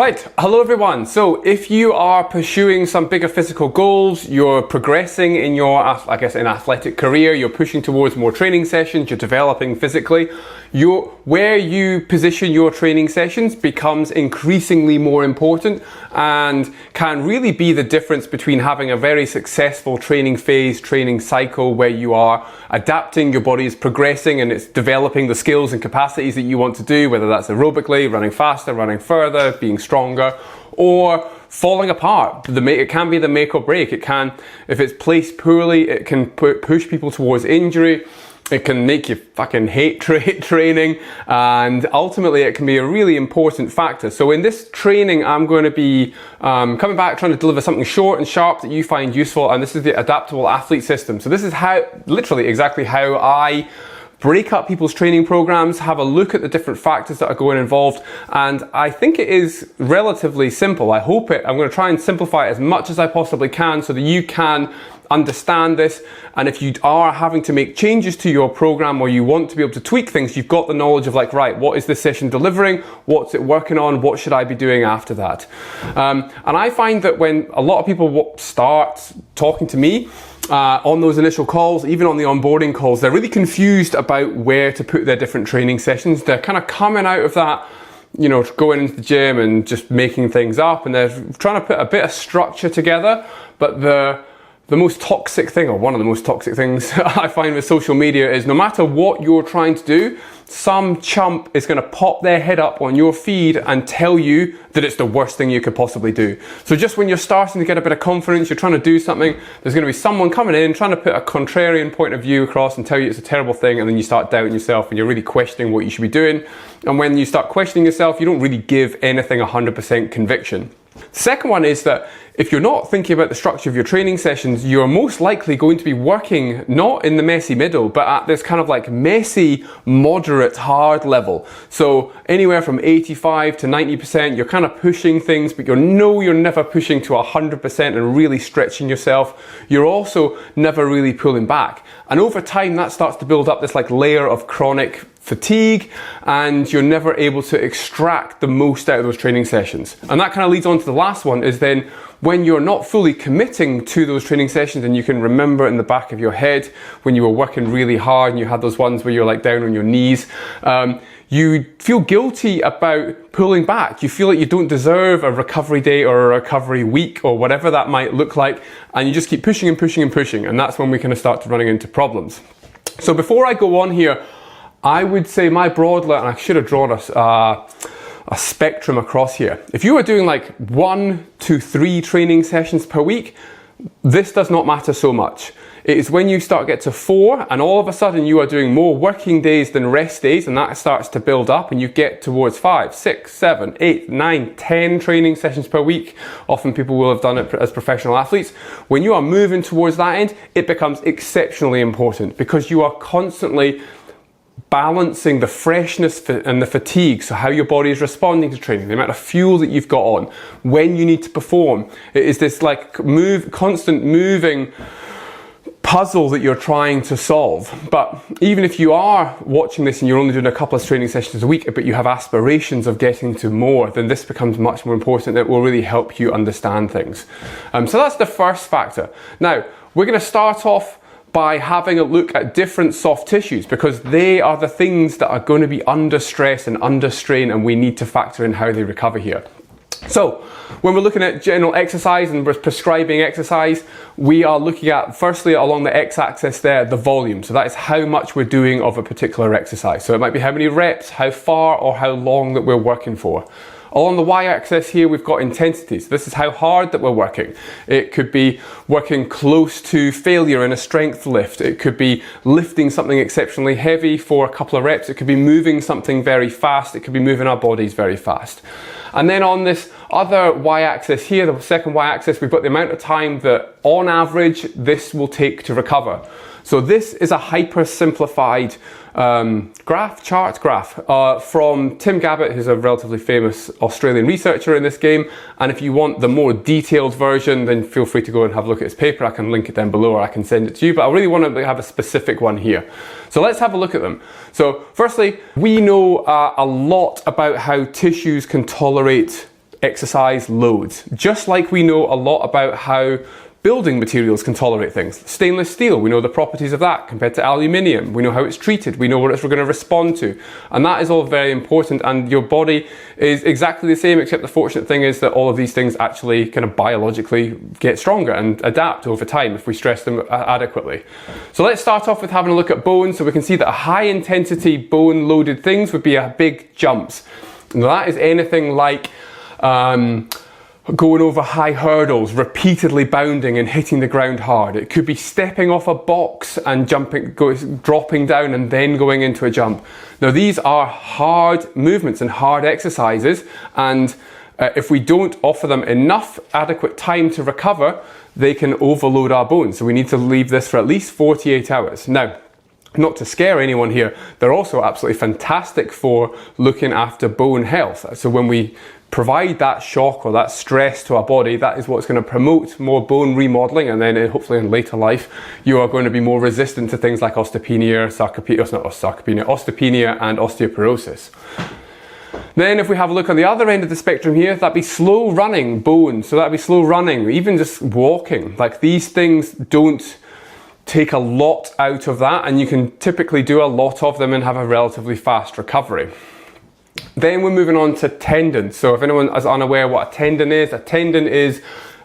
Right, hello everyone. So if you are pursuing some bigger physical goals, you're progressing in your, I guess, an athletic career, you're pushing towards more training sessions, you're developing physically, where you position your training sessions becomes increasingly more important and can really be the difference between having a very successful training phase, training cycle where you are adapting, your body is progressing and it's developing the skills and capacities that you want to do, whether that's aerobically, running faster, running further, being stronger, or falling apart. It can be the make or break. It can, if it's placed poorly, it can push people towards injury. It can make you fucking hate training, and ultimately it can be a really important factor. So in this training, I'm going to be coming back trying to deliver something short and sharp that you find useful, and this is the adaptable athlete system. So this is how, literally exactly how I break up people's training programs, have a look at the different factors that are going involved, and I think it is relatively simple. I'm going to try and simplify it as much as I possibly can so that you can understand this, and if you are having to make changes to your program or you want to be able to tweak things, you've got the knowledge of like, right, what is this session delivering? What's it working on? What should I be doing after that? And I find that when a lot of people start talking to me, on those initial calls, even on the onboarding calls, they're really confused about where to put their different training sessions. They're kind of coming out of that, going into the gym and just making things up, and they're trying to put a bit of structure together. But the most toxic thing, or one of the most toxic things I find with social media is no matter what you're trying to do, some chump is going to pop their head up on your feed and tell you that it's the worst thing you could possibly do. So just when you're starting to get a bit of confidence, you're trying to do something, there's going to be someone coming in trying to put a contrarian point of view across and tell you it's a terrible thing, and then you start doubting yourself and you're really questioning what you should be doing. And when you start questioning yourself, you don't really give anything 100% conviction. The second one is that if you're not thinking about the structure of your training sessions, you're most likely going to be working not in the messy middle, but at this kind of like messy, moderate, hard level. So anywhere from 85 to 90%, you're kind of pushing things, but you're never pushing to 100% and really stretching yourself. You're also never really pulling back. And over time, that starts to build up this like layer of chronic fatigue, and you're never able to extract the most out of those training sessions. And that kind of leads on to the last one, is then when you're not fully committing to those training sessions, and you can remember in the back of your head when you were working really hard and you had those ones where you're like down on your knees, you feel guilty about pulling back. You feel like you don't deserve a recovery day or a recovery week or whatever that might look like, and you just keep pushing and pushing and pushing, and that's when we kind of start running into problems. So before I go on here, I would say my broad line, and I should have drawn a spectrum across here. If you were doing like 1 to 3 training sessions per week, this does not matter so much. It is when you start to get to 4 and all of a sudden you are doing more working days than rest days, and that starts to build up and you get towards 5, 6, 7, 8, 9, 10 training sessions per week. Often people will have done it as professional athletes. When you are moving towards that end, it becomes exceptionally important because you are constantly balancing the freshness and the fatigue, so how your body is responding to training, the amount of fuel that you've got on, when you need to perform. It is this like constant moving puzzle that you're trying to solve. But even if you are watching this and you're only doing a couple of training sessions a week, but you have aspirations of getting to more, then this becomes much more important. It will really help you understand things. So that's the first factor. Now, we're going to start off by having a look at different soft tissues, because they are the things that are going to be under stress and under strain, and we need to factor in how they recover here. So when we're looking at general exercise and we're prescribing exercise, we are looking at, firstly, along the x-axis there, the volume. So that is how much we're doing of a particular exercise. So it might be how many reps, how far, or how long that we're working for. Along the y-axis here, we've got intensities. This is how hard that we're working. It could be working close to failure in a strength lift. It could be lifting something exceptionally heavy for a couple of reps. It could be moving something very fast. It could be moving our bodies very fast. And then on this other y-axis here, the second y-axis, we've got the amount of time that on average this will take to recover. So this is a hyper simplified chart graph from Tim Gabbett, who's a relatively famous Australian researcher in this game. And if you want the more detailed version, then feel free to go and have a look at his paper. I can link it down below, or I can send it to you, but I really want to have a specific one here. So let's have a look at them. So firstly, we know a lot about how tissues can tolerate exercise loads. Just like we know a lot about how building materials can tolerate things. Stainless steel, we know the properties of that compared to aluminium. We know how it's treated. We know what it's going to respond to. And that is all very important. And your body is exactly the same, except the fortunate thing is that all of these things actually kind of biologically get stronger and adapt over time if we stress them adequately. So let's start off with having a look at bones. So we can see that a high intensity bone loaded things would be a big jumps. Now that is anything like going over high hurdles, repeatedly bounding and hitting the ground hard. It could be stepping off a box and dropping down and then going into a jump. Now these are hard movements and hard exercises, and if we don't offer them enough adequate time to recover, they can overload our bones. So we need to leave this for at least 48 hours. Now, not to scare anyone here, they're also absolutely fantastic for looking after bone health. So when we provide that shock or that stress to our body, that is what's going to promote more bone remodeling, and then hopefully in later life you are going to be more resistant to things like osteopenia and osteoporosis. Then if we have a look on the other end of the spectrum here, that'd be slow running bones. So that'd be slow running, even just walking. Like these things don't take a lot out of that, and you can typically do a lot of them and have a relatively fast recovery. Then we're moving on to tendons. So if anyone is unaware what a tendon is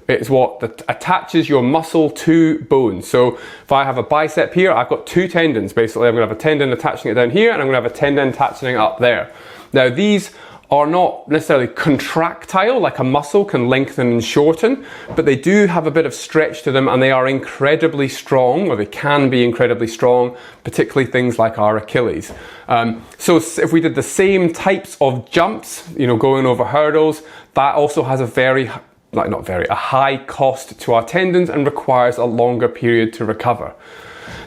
it's what attaches your muscle to bone. So if I have a bicep here, I've got two tendons. Basically, I'm going to have a tendon attaching it down here, and I'm going to have a tendon attaching it up there. Now these are not necessarily contractile, like a muscle can lengthen and shorten, but they do have a bit of stretch to them, and they are incredibly strong, or they can be incredibly strong, particularly things like our Achilles. So if we did the same types of jumps, going over hurdles, that also has a high cost to our tendons and requires a longer period to recover.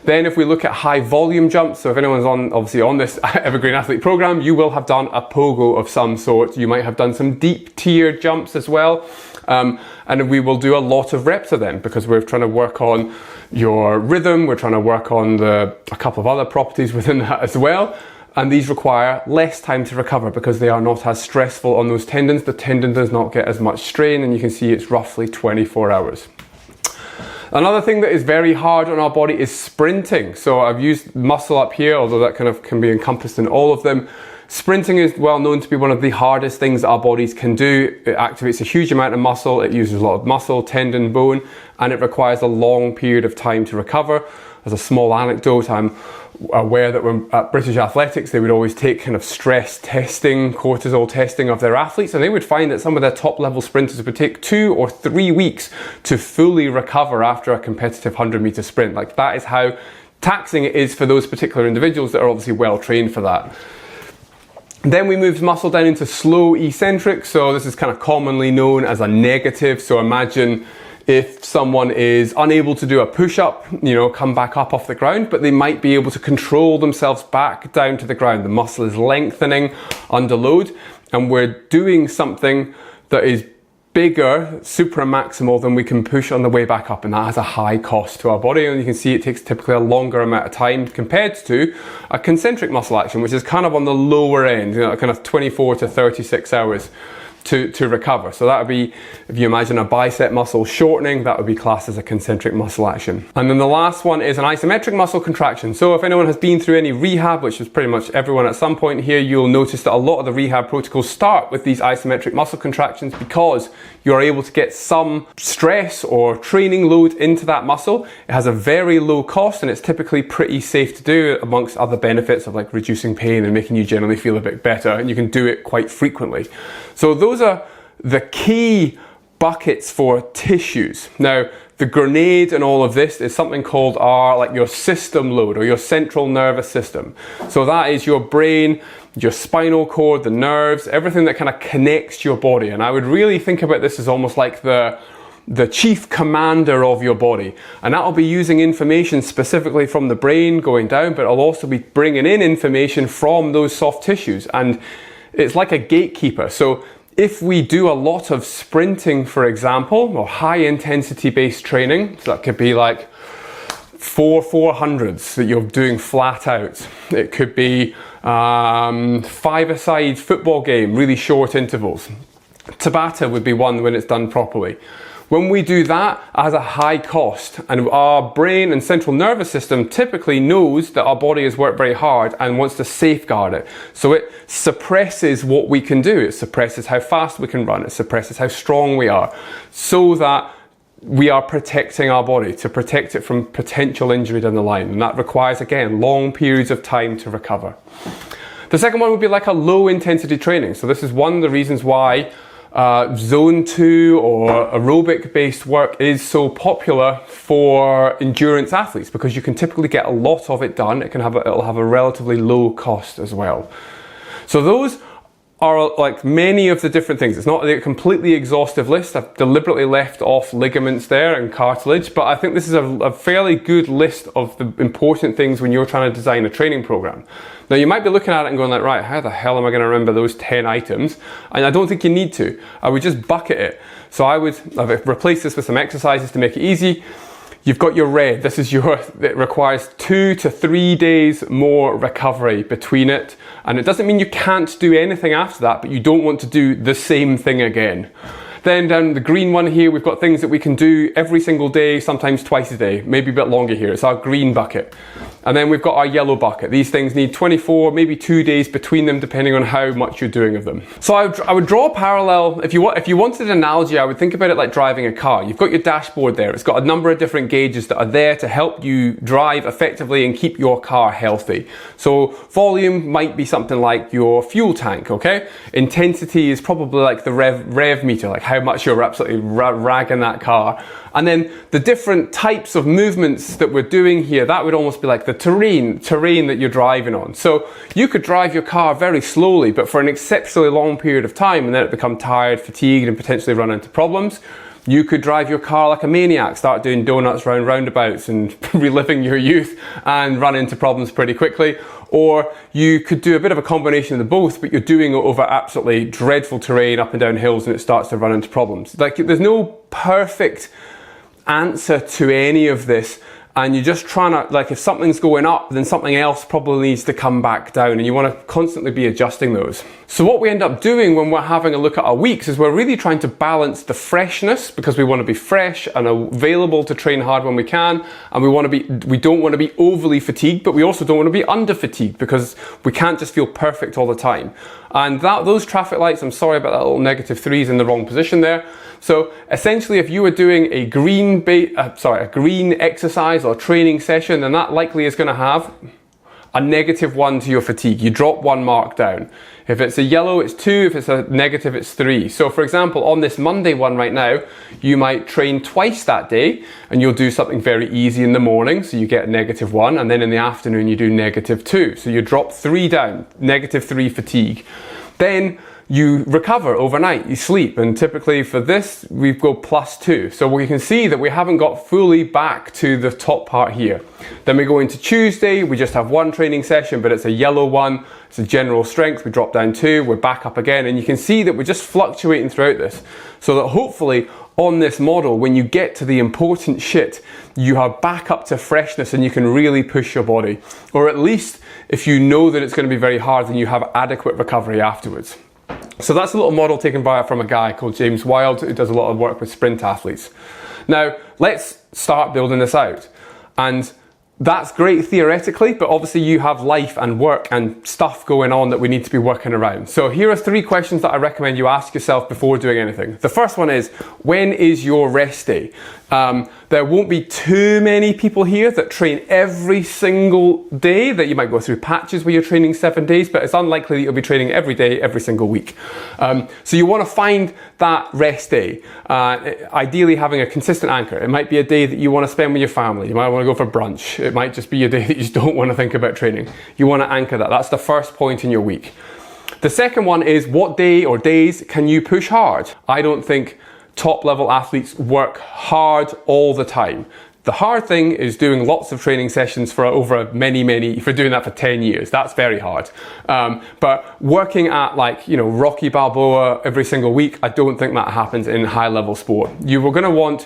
Then if we look at high volume jumps, so if anyone's on this Evergreen Athlete program, you will have done a pogo of some sort. You might have done some deep tier jumps as well. And we will do a lot of reps of them because we're trying to work on your rhythm. We're trying to work on a couple of other properties within that as well. And these require less time to recover because they are not as stressful on those tendons. The tendon does not get as much strain, and you can see it's roughly 24 hours. Another thing that is very hard on our body is sprinting. So I've used muscle up here, although that kind of can be encompassed in all of them. Sprinting is well known to be one of the hardest things our bodies can do. It activates a huge amount of muscle. It uses a lot of muscle, tendon, bone, and it requires a long period of time to recover. As a small anecdote, I'm aware that when at British Athletics, they would always take kind of stress testing, cortisol testing of their athletes, and they would find that some of their top level sprinters would take 2 or 3 weeks to fully recover after a competitive 100-meter sprint. Like that is how taxing it is for those particular individuals that are obviously well trained for that. Then we move muscle down into slow eccentric. So this is kind of commonly known as a negative. So imagine if someone is unable to do a push-up, come back up off the ground, but they might be able to control themselves back down to the ground. The muscle is lengthening under load, and we're doing something that is bigger, supramaximal, than we can push on the way back up, and that has a high cost to our body. And you can see it takes typically a longer amount of time compared to a concentric muscle action, which is kind of on the lower end, kind of 24 to 36 hours to recover. So that would be, if you imagine a bicep muscle shortening, that would be classed as a concentric muscle action. And then the last one is an isometric muscle contraction. So if anyone has been through any rehab, which is pretty much everyone at some point here, you'll notice that a lot of the rehab protocols start with these isometric muscle contractions because you're able to get some stress or training load into that muscle. It has a very low cost, and it's typically pretty safe to do, amongst other benefits of like reducing pain and making you generally feel a bit better, and you can do it quite frequently. So those are the key buckets for tissues. Now, the grenade in all of this is something called your system load, or your central nervous system. So that is your brain, your spinal cord, the nerves, everything that kind of connects your body. And I would really think about this as almost like the chief commander of your body. And that'll be using information specifically from the brain going down, but it'll also be bringing in information from those soft tissues. And it's like a gatekeeper. So if we do a lot of sprinting, for example, or high intensity based training, so that could be like 400s that you're doing flat out. It could be 5-a-side football game, really short intervals. Tabata would be one when it's done properly. When we do that, it has a high cost, and our brain and central nervous system typically knows that our body has worked very hard and wants to safeguard it. So it suppresses what we can do. It suppresses how fast we can run. It suppresses how strong we are, so that we are protecting our body, to protect it from potential injury down the line. And that requires, again, long periods of time to recover. The second one would be like a low intensity training. So this is one of the reasons why zone 2 or aerobic based work is so popular for endurance athletes, because you can typically get a lot of it done. It'll have a relatively low cost as well. So those are like many of the different things. It's not a completely exhaustive list. I've deliberately left off ligaments there and cartilage, but I think this is a fairly good list of the important things when you're trying to design a training program. Now you might be looking at it and going like, right, how the hell am I going to remember those 10 items? And I don't think you need to. I would just bucket it. So I've replaced this with some exercises to make it easy. You've got your red. It requires 2 to 3 days more recovery between it. And it doesn't mean you can't do anything after that, but you don't want to do the same thing again. Then down the green one here, we've got things that we can do every single day, sometimes twice a day, maybe a bit longer here. It's our green bucket. And then we've got our yellow bucket. These things need 24, maybe 2 days between them, depending on how much you're doing of them. So I would draw a parallel. If you wanted an analogy, I would think about it like driving a car. You've got your dashboard there. It's got a number of different gauges that are there to help you drive effectively and keep your car healthy. So volume might be something like your fuel tank, okay? Intensity is probably like the rev meter, like how much you're absolutely ragging that car. And then the different types of movements that we're doing here, that would almost be like the terrain that you're driving on. So you could drive your car very slowly, but for an exceptionally long period of time, and then it become tired, fatigued, and potentially run into problems. You could drive your car like a maniac, start doing donuts round roundabouts and reliving your youth and run into problems pretty quickly. Or you could do a bit of a combination of the both, but you're doing it over absolutely dreadful terrain up and down hills and it starts to run into problems. Like, there's no perfect answer to any of this. And you're just trying to, like, if something's going up, then something else probably needs to come back down, and you want to constantly be adjusting those. So what we end up doing when we're having a look at our weeks is we're really trying to balance the freshness, because we want to be fresh and available to train hard when we can, and we don't want to be overly fatigued, but we also don't want to be under fatigued, because we can't just feel perfect all the time. And those traffic lights, I'm sorry about that little -3's in the wrong position there. So essentially, if you were doing a green exercise or training session, then that likely is going to have a -1 to your fatigue. You drop 1 mark down. If it's a yellow, it's 2. If it's a negative, it's 3. So for example, on this Monday one right now, you might train twice that day, and you'll do something very easy in the morning, so you get -1, and then in the afternoon you do -2. So you drop 3 down, -3 fatigue. Then you recover overnight, you sleep, and typically for this we go +2. So we can see that we haven't got fully back to the top part here. Then we go into Tuesday, we just have 1 training session, but it's a yellow one, it's a general strength, we drop down 2, we're back up again, and you can see that we're just fluctuating throughout this. So that hopefully on this model, when you get to the important shit, you are back up to freshness and you can really push your body. Or at least if you know that it's going to be very hard, then you have adequate recovery afterwards. So that's a little model taken from a guy called James Wild, who does a lot of work with sprint athletes. Now, let's start building this out. And that's great theoretically, but obviously you have life and work and stuff going on that we need to be working around. So here are 3 questions that I recommend you ask yourself before doing anything. The first one is, when is your rest day? There won't be too many people here that train every single day, that you might go through patches where you're training 7 days, but it's unlikely that you'll be training every day, every single week. So you want to find that rest day, ideally having a consistent anchor. It might be a day that you want to spend with your family. You might want to go for brunch. It might just be a day that you just don't want to think about training. You want to anchor that. That's the first point in your week. The second one is, what day or days can you push hard? I don't think top level athletes work hard all the time. The hard thing is doing lots of training sessions for over if you're doing that for 10 years, that's very hard. But working at Rocky Balboa every single week, I don't think that happens in high level sport. You were going to want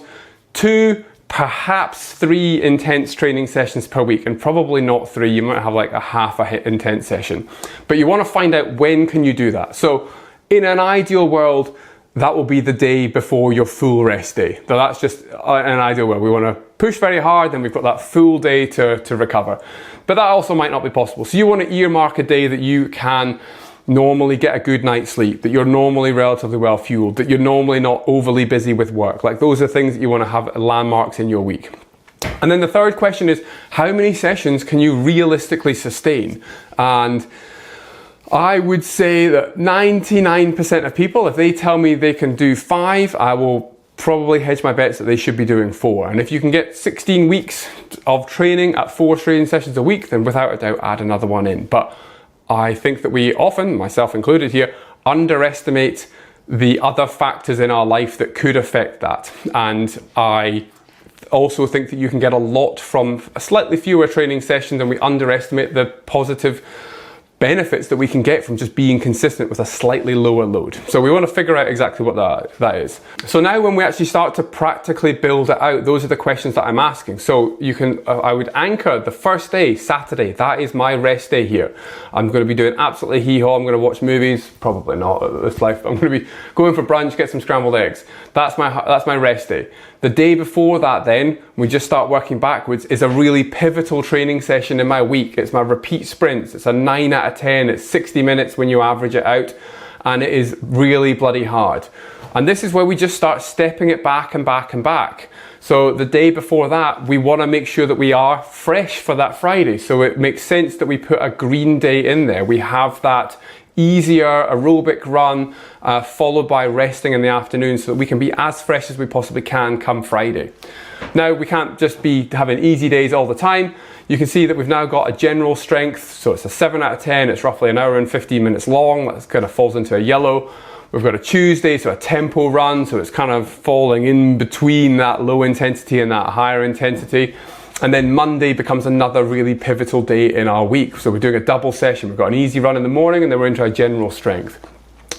2, perhaps 3 intense training sessions per week, and probably not 3. You might have like a half a intense session. But you want to find out when can you do that. So in an ideal world, that will be the day before your full rest day. So that's just an ideal where we want to push very hard, then we've got that full day to recover. But that also might not be possible. So you want to earmark a day that you can normally get a good night's sleep, that you're normally relatively well fueled, that you're normally not overly busy with work. Like those are things that you want to have landmarks in your week. And then the third question is, how many sessions can you realistically sustain? And I would say that 99% of people, if they tell me they can do 5, I will probably hedge my bets that they should be doing 4. And if you can get 16 weeks of training at 4 training sessions a week, then without a doubt add another one in. But I think that we often, myself included here, underestimate the other factors in our life that could affect that. And I also think that you can get a lot from slightly fewer training sessions, and we underestimate the positive benefits that we can get from just being consistent with a slightly lower load. So we want to figure out exactly what that is. So now when we actually start to practically build it out, those are the questions that I'm asking. So you can, I would anchor the first day, Saturday, that is my rest day here. I'm going to be doing absolutely hee-haw, I'm going to watch movies, probably not at this life, but I'm going to be going for brunch, get some scrambled eggs. That's my rest day. The day before that then, we just start working backwards, is a really pivotal training session in my week. It's my repeat sprints. It's a 9 out of 10. It's 60 minutes when you average it out. And it is really bloody hard. And this is where we just start stepping it back and back and back. So the day before that, we want to make sure that we are fresh for that Friday. So it makes sense that we put a green day in there. We have that easier aerobic run followed by resting in the afternoon so that we can be as fresh as we possibly can come Friday. Now we can't just be having easy days all the time. You can see that we've now got a general strength, so it's a 7 out of 10, it's roughly an hour and 15 minutes long, that kind of falls into a yellow. We've got a Tuesday, so a tempo run, so it's kind of falling in between that low intensity and that higher intensity. And then Monday becomes another really pivotal day in our week. So we're doing a double session. We've got an easy run in the morning and then we're into our general strength.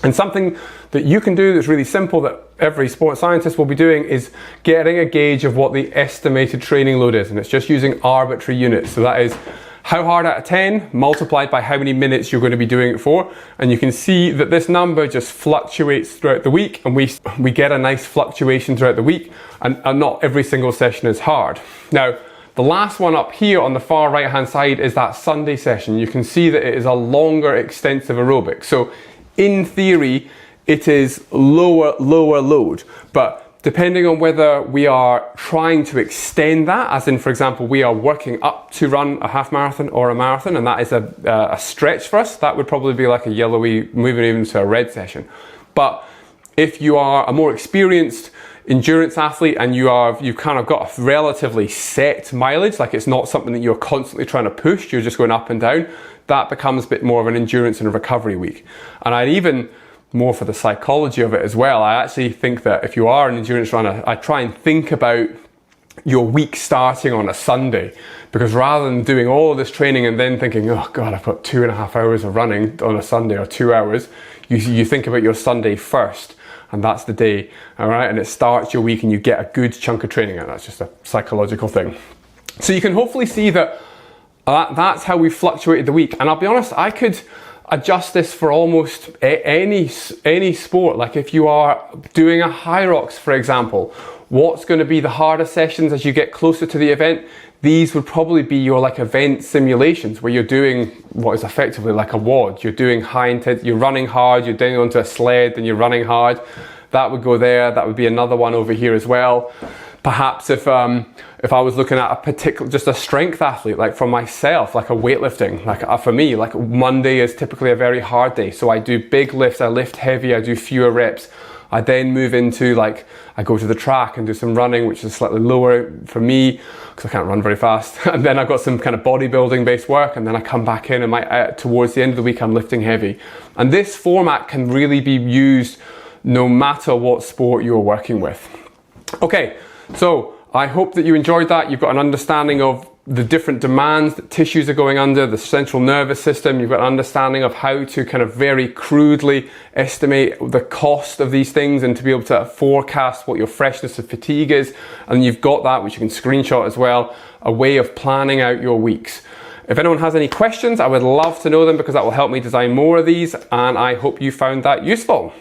And something that you can do that's really simple that every sports scientist will be doing is getting a gauge of what the estimated training load is. And it's just using arbitrary units. So that is how hard out of 10 multiplied by how many minutes you're going to be doing it for. And you can see that this number just fluctuates throughout the week, and we get a nice fluctuation throughout the week, and not every single session is hard. Now, the last one up here on the far right hand side is that Sunday session. You can see that it is a longer extensive aerobic. So in theory, it is lower load, but depending on whether we are trying to extend that, as in, for example, we are working up to run a half marathon or a marathon, and that is a stretch for us, that would probably be like a yellowy, moving even to a red session. But if you are a more experienced endurance athlete and you've kind of got a relatively set mileage, like it's not something that you're constantly trying to push, you're just going up and down, that becomes a bit more of an endurance and a recovery week. And I'd even, more for the psychology of it as well, I actually think that if you are an endurance runner, I try and think about your week starting on a Sunday, because rather than doing all of this training and then thinking, oh God, I've got 2.5 hours of running on a Sunday or 2 hours, you think about your Sunday first. And that's the day, all right? And it starts your week and you get a good chunk of training, and that's just a psychological thing. So you can hopefully see that that's how we fluctuated the week. And I'll be honest, I could adjust this for almost any sport. Like if you are doing a high rocks, for example, what's going to be the harder sessions as you get closer to the event? These would probably be your like event simulations where you're doing what is effectively like a WOD. You're doing high intensity, you're running hard, you're down onto a sled and you're running hard. That would go there. That would be another one over here as well. Perhaps if I was looking at a particular, just a strength athlete, like for myself, like a weightlifting, like for me, like Monday is typically a very hard day. So I do big lifts, I lift heavy, I do fewer reps. I then move into like, I go to the track and do some running, which is slightly lower for me because I can't run very fast. And then I've got some kind of bodybuilding based work, and then I come back in and towards the end of the week, I'm lifting heavy. And this format can really be used no matter what sport you're working with. Okay, so I hope that you enjoyed that. You've got an understanding of the different demands that tissues are going under, the central nervous system. You've got an understanding of how to kind of very crudely estimate the cost of these things and to be able to forecast what your freshness and fatigue is. And you've got that, which you can screenshot as well, a way of planning out your weeks. If anyone has any questions, I would love to know them because that will help me design more of these, and I hope you found that useful.